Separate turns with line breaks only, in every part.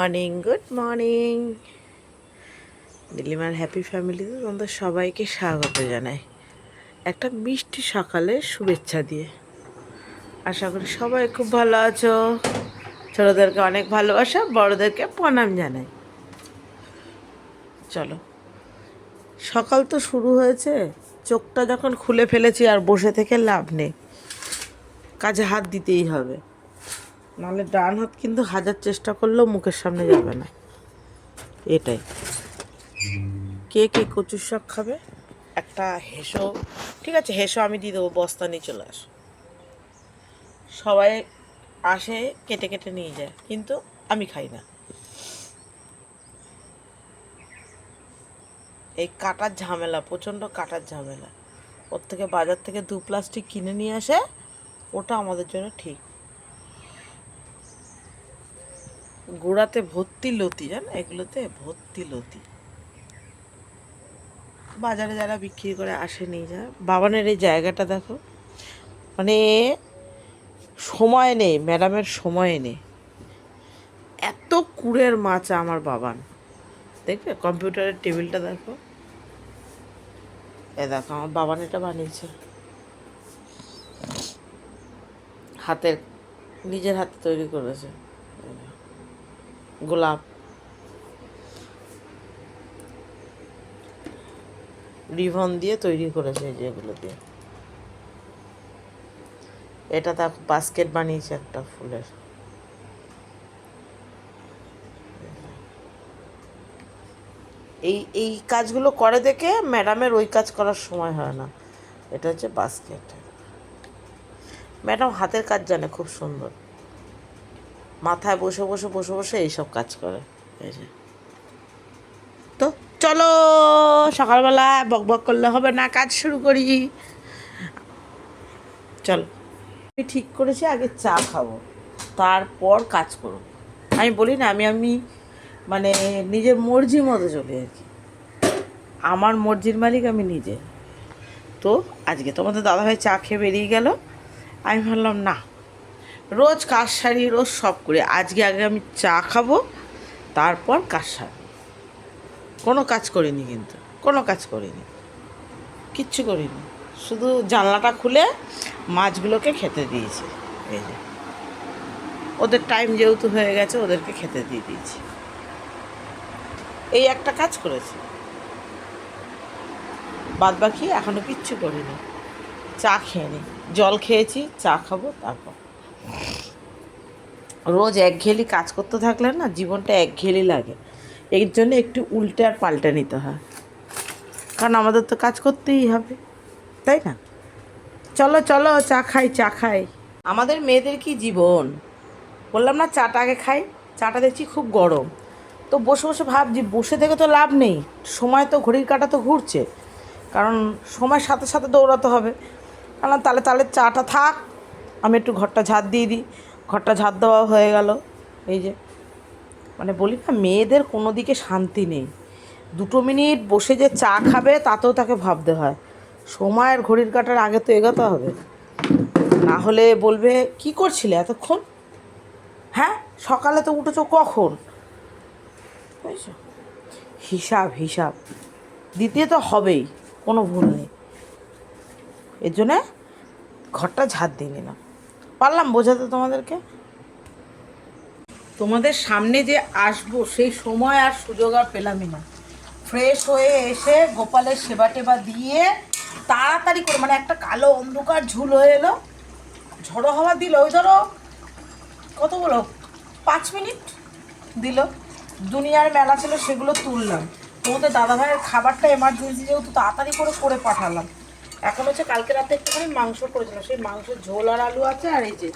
Good morning. নীলিমার happy ফ্যামিলিতে তোমাদের সবাইকে স্বাগত জানাই একটা মিষ্টি সকালে শুভেচ্ছা দিয়ে। আশা করি সবাই খুব ভালো আছো। ছোটদেরকে অনেক ভালোবাসা, বড়দেরকে প্রণাম জানাই। চলো, সকাল তো শুরু হয়েছে, চোখটা যখন খুলে ফেলেছি আর বসে থেকে লাভ নেই, কাজে হাত দিতেই হবে, নাহলে ডান হাত কিন্তু হাজার চেষ্টা করলেও মুখের সামনে যাবে না। এটাই। কে কে কচুর শাক খাবে? একটা হেসো, ঠিক আছে, হেসো আমি দিয়ে দেবো, বস্তা নিয়ে চলে আসো। সবাই আসে কেটে কেটে নিয়ে যায়, কিন্তু আমি খাই না। এই কাটার ঝামেলা, প্রচণ্ড কাটার ঝামেলা। ওর থেকে বাজার থেকে 2 প্লাস্টিক কিনে নিয়ে আসে, ওটা আমাদের জন্য ঠিক। গোড়াতে ভর্তি লতি, জান, এগুলোতে ভর্তি লতি। বাজারে যারা বিক্রি করে আসে নিয়ে যায়। বাবানের এই জায়গাটা দেখো, মানে সময় নেই, ম্যাডামের সময় নেই। এত কুড়ের মাছ আমার বাবান। দেখবে কম্পিউটারের টেবিলটা দেখো, এ দেখো আমার বাবান এটা বানিয়েছে হাতের, নিজের হাতে তৈরি করেছে। গোলাপ, রিবন দিয়ে তৈরি করেছে যেগুলো দিয়ে। এটা দেখো বাস্কেট বানিয়েছে একটা ফুলের। এই এই কাজগুলো করে দেখে ম্যাডামের ওই কাজ করার সময় হয় না। এটা হচ্ছে বাস্কেট। ম্যাডাম হাতের কাজ জানে খুব সুন্দর, মাথায় বসে বসে বসে বসে এইসব কাজ করে। এই যে, তো চলো সকালবেলা বক বক করলে হবে না, কাজ শুরু করি। চলো, আমি ঠিক করেছি আগে চা খাবো, তারপর কাজ করব। আমি বলি না, আমি মানে নিজের মর্জি মতো চলি আর কি। আমার মর্জির মালিক আমি নিজে। তো আজকে তোমাদের দাদাভাই চা খেয়ে বেরিয়ে গেল, আমি ভাবলাম না, রোজ কাজ সারি, রোজ সব করি, আজকে আগে আমি চা খাবো, তারপর কাজ সারি। কোনো কাজ করিনি, কিন্তু কোনো কাজ করিনি, কিচ্ছু করিনি, শুধু জানলাটা খুলে মাছগুলোকে খেতে দিয়েছি। এই যে, ওদের টাইম যেহেতু হয়ে গেছে, ওদেরকে খেতে দিয়ে দিয়েছি। এই একটা কাজ করেছি, বাদ বাকি এখনও কিচ্ছু করিনি। চা খেয়ে নিই, জল খেয়েছি, চা খাবো তারপর। রোজ একঘেয়েলি কাজ করতে থাকলে না জীবনটা একঘেয়েলি লাগে। এর জন্য একটু উল্টে আর পাল্টে নিতে হয়, কারণ আমাদের তো কাজ করতেই হবে, তাই না? চলো চলো চা খাই, চা খাই। আমাদের মেয়েদের কি জীবন, বললাম না চাটা আগে খাই। চাটা দেখছি খুব গরম, তো বসে বসে ভাবছি বসে থেকে তো লাভ নেই, সময় তো ঘড়ির কাঁটা তো ঘুরছে, কারণ সময়ের সাথে সাথে দৌড়াতে হবে। কারণ তাহলে তাহলে চাটা থাক, আমি একটু ঘরটা ঝাড় দিয়ে দিই। ঘরটা ঝাড় দেওয়া হয়ে গেল। এই যে, মানে বলি না, মেয়েদের কোনো দিকে শান্তি নেই। 2 মিনিট বসে যে চা খাবে তাতেও তাকে ভাবতে হয়, সময়ের ঘড়ির কাঁটার আগে তো এগোতে হবে, না হলে বলবে কি করছিলে এতক্ষণ, হ্যাঁ সকালে তো উঠেছো কখন, বুঝছো? হিসাব হিসাব দিতে তো হবেই, কোনো ভুল নেই। এর জন্যে ঘরটা ঝাড় দিয়ে নিলাম। পারলাম বোঝাতে তোমাদেরকে? তোমাদের সামনে যে আসবো সেই সময় আর সুযোগ আর পেলামই না। ফ্রেশ হয়ে এসে গোপালের সেবা টেবা দিয়ে তাড়াতাড়ি করে, মানে একটা কালো অন্ধকার ঝুল হয়ে এলো, ঝড়ো হাওয়া দিল, ওই ধরো কতগুলো 5 মিনিট দিল। দুনিয়ার মেলা ছিল, সেগুলো তুললাম। তোমাদের দাদাভাইয়ের খাবারটা এমার্জেন্সি যেহেতু তাড়াতাড়ি করে করে পাঠালাম। এখন হচ্ছে কালকে রাতে একটুখানি মাংস করেছিলাম, সেই মাংসের ঝোল আর আলু আছে, আর এই যে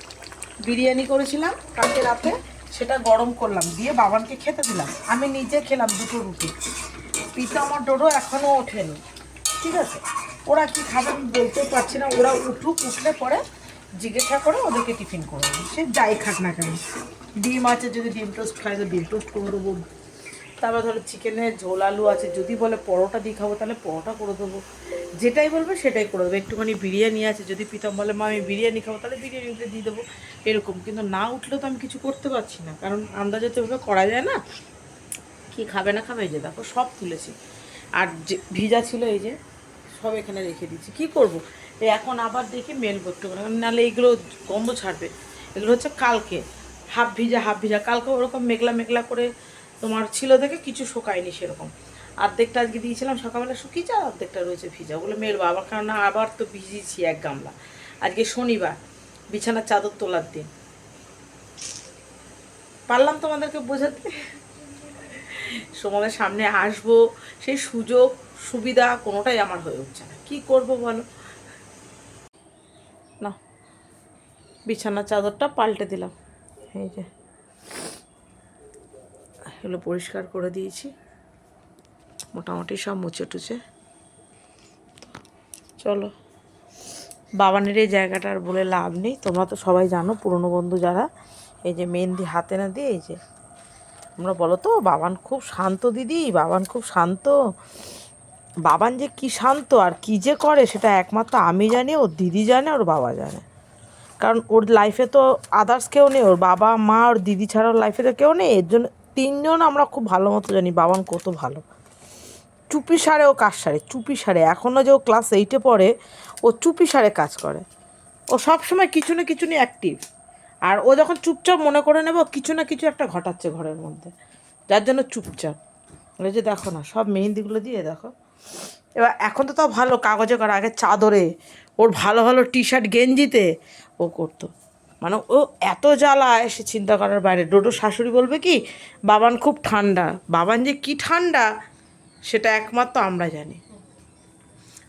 বিরিয়ানি করেছিলাম কালকে রাতে, সেটা গরম করলাম, দিয়ে বাবানকে খেতে দিলাম। আমি নিজে খেলাম 2টো রুটি। পিতা আমার ডোডো এখনও ওঠেনি, ঠিক আছে? ওরা কি খাবে আমি বলতেও পারছি না, ওরা উঠলে পরে জিজ্ঞাসা করে ওদেরকে টিফিন করে দেবো, সে যাই খাক না কেন। ডিম আছে, যদি ডিম টোস্ট খায় তো ডিম টোস্ট করে দেবো, তারপর ধরো চিকেনের ঝোল আলু আছে, যদি বলে পরোটা দিয়ে খাবো তাহলে পরোটা করে দেবো, যেটাই বলবে সেটাই করে দেবো। একটুখানি বিরিয়ানি আছে, যদি প্রীতম বলে মা আমি বিরিয়ানি খাবো তাহলে বিরিয়ানি উঠে দিয়ে দেবো, এরকম। কিন্তু না উঠলেও তো আমি কিছু করতে পারছি না, কারণ আন্দাজে তো এভাবে করা যায় না কি খাবে না খাবে। এই যে দেখো সব তুলেছি, আর যে ভিজা ছিল এই যে সব এখানে রেখে দিচ্ছি। কি করব, এই এখন আবার দেখি মেলবো একটু করে, নাহলে এইগুলো গন্ধ ছাড়বে। এগুলো হচ্ছে কালকে হাফ ভিজা হাফ ভিজা, কালকে ওরকম মেঘলা মেঘলা করে তোমার ছিল দেখে কিছু শুকায়নি সেরকম। অর্ধেকটা আজকে দিয়েছিলাম সকালবেলা শুকিয়েছে, আর অর্ধেকটা রয়েছে ভিজা, ওগুলো মেলবো আবার, কারণ আবার তো ভিজিয়েছি এক গামলা। আজকে শনিবার, বিছানার চাদর তোলার দিন। পারলাম তোমাদেরকে বোঝাতে? তোমাদের সামনে আসবো, সেই সুযোগ সুবিধা কোনোটাই আমার হয়ে উঠছে না, কী করবো বলো। না, বিছানার চাদরটা পাল্টে দিলাম, এই যে এগুলো পরিষ্কার করে দিয়েছি, মোটামুটি সব মুছে টুছে। চলো, বাবানের এই জায়গাটা আর বলে লাভ নেই, তোমরা তো সবাই জানো পুরনো বন্ধু যারা। এই যে মেহেন্দি হাতে না দিয়ে, এই যে তোমরা বলো তো বাবান খুব শান্ত দিদি, বাবান খুব শান্ত। বাবান যে কি শান্ত আর কি যে করে সেটা একমাত্র আমি জানি, ওর দিদি জানে, ওর বাবা জানে। কারণ ওর লাইফে তো আদার্স কেউ নেই, ওর বাবা মা ওর দিদি ছাড়া ওর লাইফে তো কেউ নেই। এর জন্য তিনজন আমরা খুব ভালো মতো জানি বাবান কত ভালো। চুপি সারে ও কাজ সারে, চুপি সারে। এখনও যে ও ক্লাস 8-এ পড়ে, ও চুপি সারে কাজ করে। ও সবসময় কিছু না কিছু নিয়ে অ্যাক্টিভ। আর ও যখন চুপচাপ মনে করে নেবে কিছু না কিছু একটা ঘটাচ্ছে ঘরের মধ্যে, যার জন্য চুপচাপ। ওই যে দেখো না সব মেহেন্দিগুলো দিয়ে দেখো। এবার এখন তো তাও ভালো কাগজে করা, আগে চাদরে, ওর ভালো ভালো টি শার্ট গেঞ্জিতে ও করতো। মানে ও এত জ্বালায় সে চিন্তা করার বাইরে। ডোডো শাশুড়ি বলবে কি বাবান খুব ঠান্ডা, বাবান যে কি ঠান্ডা সেটা একমাত্র আমরা জানি,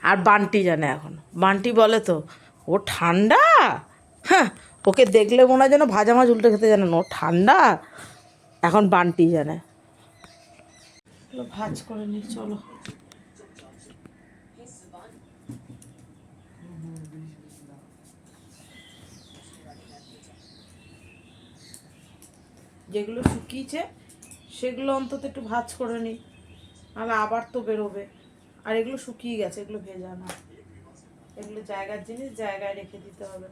আর বান্টি জানে। এখন বান্টি বলে তো ও ঠান্ডা, হ্যাঁ ওকে দেখলে মনে হয় যেন ভাজা মাছ উল্টে খেতে জানে না, ও ঠান্ডা। এখন বান্টি জানে। ভাজ করে নি, চলো। যেগুলো শুকিয়েছে সেগুলো অন্তত একটু ভাজ করে নিই, নাহলে আবার তো বেরোবে। আর এগুলো শুকিয়ে গেছে, এগুলো ভেজা না, এগুলো জায়গার জিনিস, জায়গায় রেখে দিতে হবে।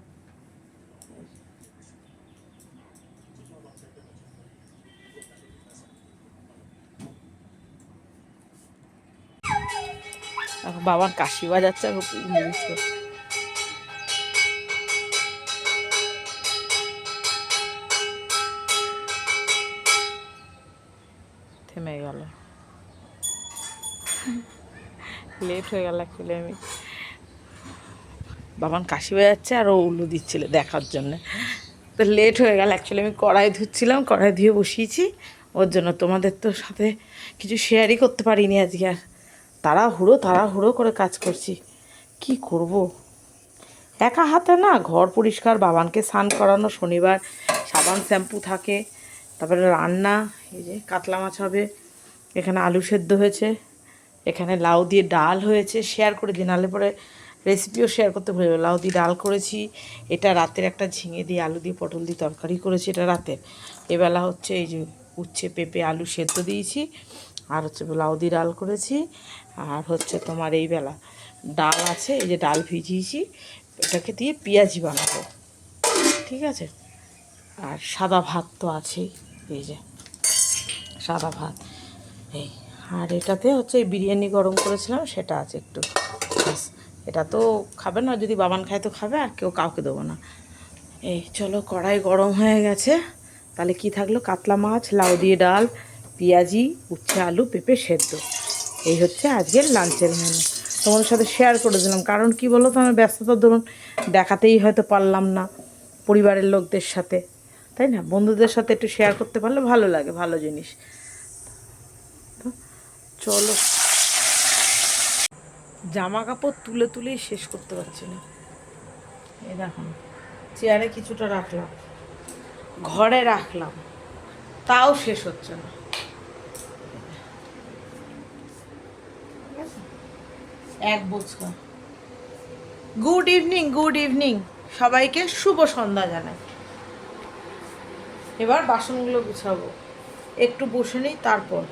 এখন বাবার কাশি বাজাচ্ছে, আর থেমে গেল, লেট হয়ে গেল অ্যাকচুয়ালি। আমি বাবান কাশি বাজাচ্ছে আর ও উল্লু দিচ্ছিল দেখার জন্যে, তো লেট হয়ে গেল অ্যাকচুয়ালি। আমি কড়াই ধুচ্ছিলাম, কড়াই ধুয়ে বসিয়েছি ওর জন্য। তোমাদের তো সাথে কিছু শেয়ারই করতে পারিনি আজকে, আর তাড়াহুড়ো করে কাজ করছি, কি করব। একা হাতে না, ঘর পরিষ্কার, বাবানকে স্নান করানো, শনিবার সাবান শ্যাম্পু থাকে, তারপরে রান্না। এই যে কাতলা মাছ হবে, এখানে আলু সেদ্ধ হয়েছে, এখানে লাউ দিয়ে ডাল হয়েছে, শেয়ার করে দিই, নাহলে পরে রেসিপিও শেয়ার করতে ভুলে যাবো। লাউ দিয়ে ডাল করেছি, এটা রাতের একটা ঝিঙে দিয়ে আলু দিয়ে পটল দিয়ে তরকারি করেছি, এটা রাতের। এবেলা হচ্ছে এই যে উচ্ছে পেঁপে আলু সেদ্ধ দিয়েছি, আর হচ্ছে লাউ দিয়ে ডাল করেছি, আর হচ্ছে তোমার এই বেলা ডাল আছে, এই যে ডাল ভিজিয়েছি, এটাকে দিয়ে পেঁয়াজি বানাবো, ঠিক আছে। আর সাদা ভাত তো আছেই, এই যে সাদা ভাত এই। আর এটাতে হচ্ছে এই বিরিয়ানি গরম করেছিলাম সেটা আছে একটু, ব্যাস। এটা তো খাবে না, যদি বাবান খায় তো খাবে, আর কেউ কাউকে দেবো না। এই চলো, কড়াই গরম হয়ে গেছে, তাহলে কি থাকলো, কাতলা মাছ, লাউ দিয়ে ডাল, পেঁয়াজি, উচ্ছে আলু পেঁপে সেদ্ধ। এই হচ্ছে আজকের লাঞ্চের মেনু। তোমাদের সাথে শেয়ার করে দিলাম, কারণ কি বলো তো, আমার ব্যস্ততার ধরুন দেখাতেই হয়তো পারলাম না পরিবারের লোকদের সাথে, তাই না? বন্ধুদের সাথে একটু শেয়ার করতে পারলে ভালো লাগে, ভালো জিনিস। তো চলো, জামা কাপড় তুলে তুলেই শেষ করতে পারছি না। এই দেখুন, চেয়ারে কিছুটা রাখলাম, ঘরে রাখলাম, তাও শেষ হচ্ছে না। এক বোঝকা। গুড ইভিনিং, গুড ইভিনিং, সবাইকে শুভ সন্ধ্যা জানাই। এবার বাসনগুলো গুছাবো, একটু বসে নিই তারপর।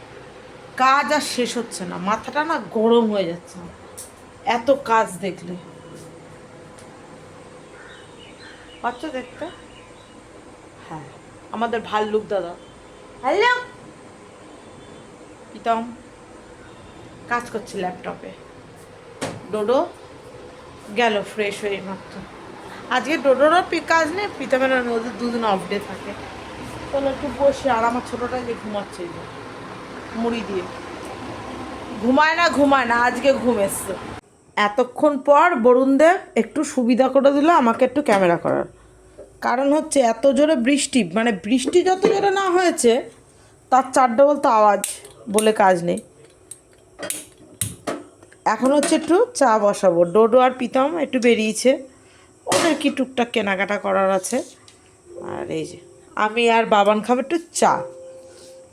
কাজ আর শেষ হচ্ছে না, মাথাটা না গরম হয়ে যাচ্ছে আমার এত কাজ দেখলে। পাচ্ছ দেখতে? হ্যাঁ, আমাদের ভাল্লুক দাদা। হ্যালো প্রীতম কাজ করছে ল্যাপটপে। ডোডো গেল ফ্রেশ হয়ে মাত্র। আজকে ডোডোরও কাজ নেই, প্রীতমের ওদের দুদিন অফ ডে থাকে। চলো একটু বসে, আর আমার ছোটোটা যে ঘুমাচ্ছে যে মুড়ি দিয়ে। ঘুমায় না আজকে ঘুম এসছে। এতক্ষণ পর বরুণদেব একটু সুবিধা করে দিল আমাকে একটু ক্যামেরা করার। কারণ হচ্ছে এত জোরে বৃষ্টি, মানে বৃষ্টি যত জোরে না হয়েছে তার 4 ডবল তো আওয়াজ, বলে কাজ নেই। এখন হচ্ছে একটু চা বসাবো। ডোডো আর প্রীতম একটু বেরিয়েছে, ওদের কি টুকটাক কেনাকাটা করার আছে। আর এই যে আমি আর বাবান খাবো একটু চা।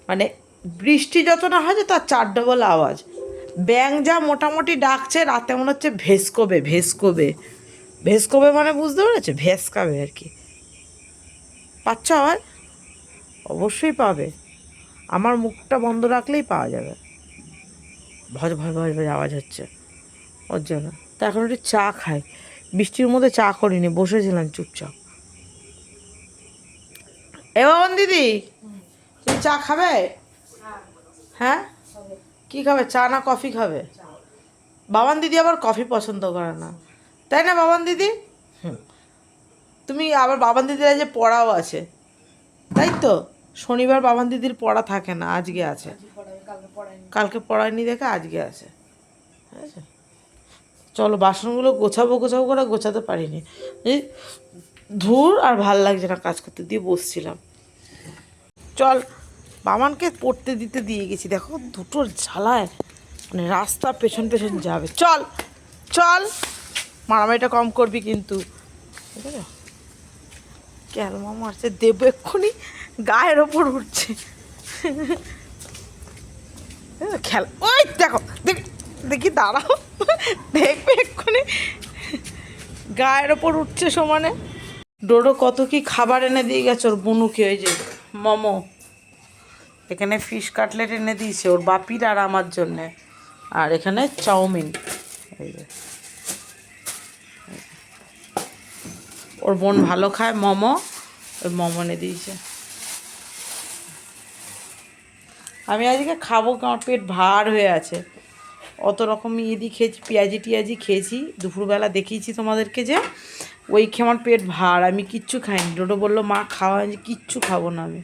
মানে বৃষ্টি যত না হয়েছে তার 4 ডবল আওয়াজ। ব্যাং যা মোটামুটি ডাকছে, রাতে মনে হচ্ছে ভেস্কোবে ভেস্কোবে ভেস্কোবে, মানে বুঝতে পেরেছে, ভেস্কাবে আর কি। পাচ্ছ আওয়াজ? অবশ্যই পাবে, আমার মুখটা বন্ধ রাখলেই পাওয়া যাবে। ভজ ভজ ভজ ভজ আওয়াজ হচ্ছে ওর জন্য। তা এখন একটু চা খাই, বৃষ্টির মধ্যে চা করিনি, বসেছিলাম চুপচাপ। এ বাবন দিদি, তুমি চা খাবে? হ্যাঁ, কি খাবে, চা না কফি খাবে? বাবান দিদি আবার কফি পছন্দ করে না, তাই না বাবান দিদি? তুমি আবার বাবান দিদির যে পড়াও আছে, তাই তো? শনিবার বাবান দিদির পড়া থাকে না, আজকে আছে। কালকে পড়ায়নি দেখে আজকে আছে। ঠিক আছে, চলো বাসনগুলো গোছাবো করে গোছাতে পারিনি। এই ধুর, আর ভাল লাগছে না কাজ করতে, দিয়ে বসছিলাম। চল, বাবানকে পড়তে দিতে দিয়ে গেছি, দেখো দুটোর ঝালায় মানে রাস্তা পেছন পেছন যাবে। চল চল, মারামারিটা কম করবি কিন্তু, ঠিক আছে? ক্যালমা মারছে, দেবো এক্ষুনি গায়ের ওপর উঠছে। খেল, ওই দেখো দেখি দাঁড়াও, দেখবে এক্ষুনি গায়ের ওপর উঠছে সমানে। ডোডো কত কি খাবার এনে দিয়ে গেছে ওর বুনুকে, ওই যে মোমো, এখানে ফিশ কাটলেট এনে দিয়েছে ওর বাপির আর আমার জন্যে, আর এখানে চাউমিন। এই যে ওর বোন ভালো খায় মোমো, ওই মোমো এনে দিয়েছে। আমি আজকে খাবো, আমার পেট ভার হয়ে আছে। অত রকম দিয়ে খেয়েছি, পেঁয়াজি টিয়াজি খেয়েছি, দুপুরবেলা দেখিয়েছি তোমাদেরকে যে ওই খেয়ে আমার পেট ভার, আমি কিচ্ছু খাইনি। ডোডো বললো মা খাওয়া, কিচ্ছু খাবো না আমি।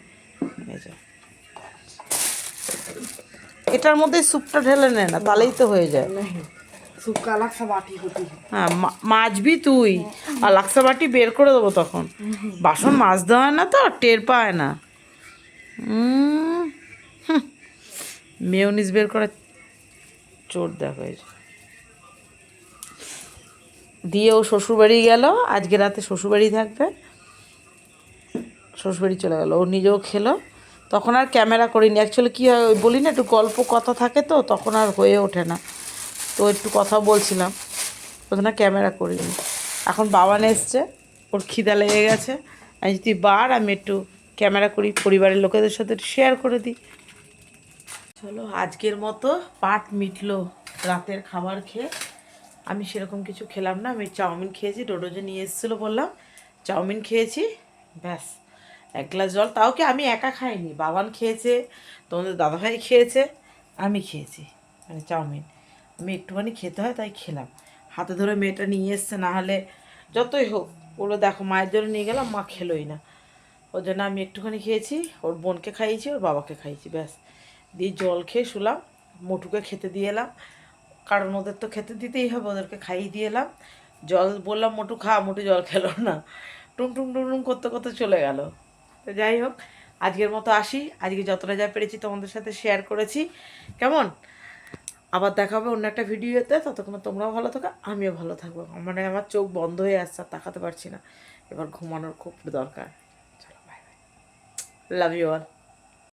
এটার মধ্যে স্যুপটা ঢেলে নে না, তাহলেই তো হয়ে যায়। হ্যাঁ, মাজবি তুই, আর লাক্সা বাটি বের করে দেবো তখন। বাসন মাজতে হয় না তো, টের পায় না। মেয়োনিজ বের করে চোর দেখো। দিয়ে ও শ্বশুরবাড়ি গেল, আজকে রাতে শ্বশুরবাড়ি থাকবে, শ্বশুরবাড়ি চলে গেল। ও নিজেও খেলো, তখন আর ক্যামেরা করিনি। অ্যাকচুয়ালি কী হয়, বলি না একটু গল্প কথা থাকে তো, তখন আর হয়ে ওঠে না, তো একটু কথা বলছিলাম, ওখানে ক্যামেরা করিনি। এখন বাবান এসছে, ওর খিদা লেগে গেছে, আমি যদি আমি একটু ক্যামেরা করি, পরিবারের লোকেদের সাথে শেয়ার করে দিই। চলো, আজকের মতো পাট মিটলো রাতের খাবার খেয়ে। আমি সেরকম কিছু খেলাম না, আমি চাউমিন খেয়েছি, ডোডো যে নিয়ে এসেছিলো বললাম, চাউমিন খেয়েছি, ব্যাস। 1 গ্লাস জল, তাও কি আমি একা খাইনি, বাবান খেয়েছে, তোমাদের দাদাভাই খেয়েছে, আমি খেয়েছি, মানে চাউমিন আমি একটুখানি খেতে হয় তাই খেলাম। হাতে ধরে মেয়েটা নিয়ে এসছে, না হলে যতই হোক ওগুলো দেখো মায়ের জন্য নিয়ে গেলাম, মা খেলোই না, ওর জন্য আমি একটুখানি খেয়েছি, ওর বোনকে খাইয়েছি, ওর বাবাকে খাইয়েছি, ব্যাস। দিয়ে জল খেয়ে শুলাম, মোটুকে খেতে দিয়ে এলাম, কারণ ওদের তো খেতে দিতেই হবে, ওদেরকে খাইয়ে দিয়ে এলাম। জল বললাম মোটু খা, মোটু জল খেলো না, টুম টুম টুম টুম করতে করতে চলে গেল। তো যাই হোক, আজকের মতো আসি, আজকে যতটা যা পেরেছি তোমাদের সাথে শেয়ার করেছি, কেমন? আবার দেখা হবে অন্য একটা ভিডিওতে, ততক্ষণ তোমরাও ভালো থাকো, আমিও ভালো থাকবো। মানে আমার চোখ বন্ধ হয়ে আসছে, আর তাকাতে পারছি না, এবার ঘুমানোর খুব দরকার। চলো, bye bye, love you all.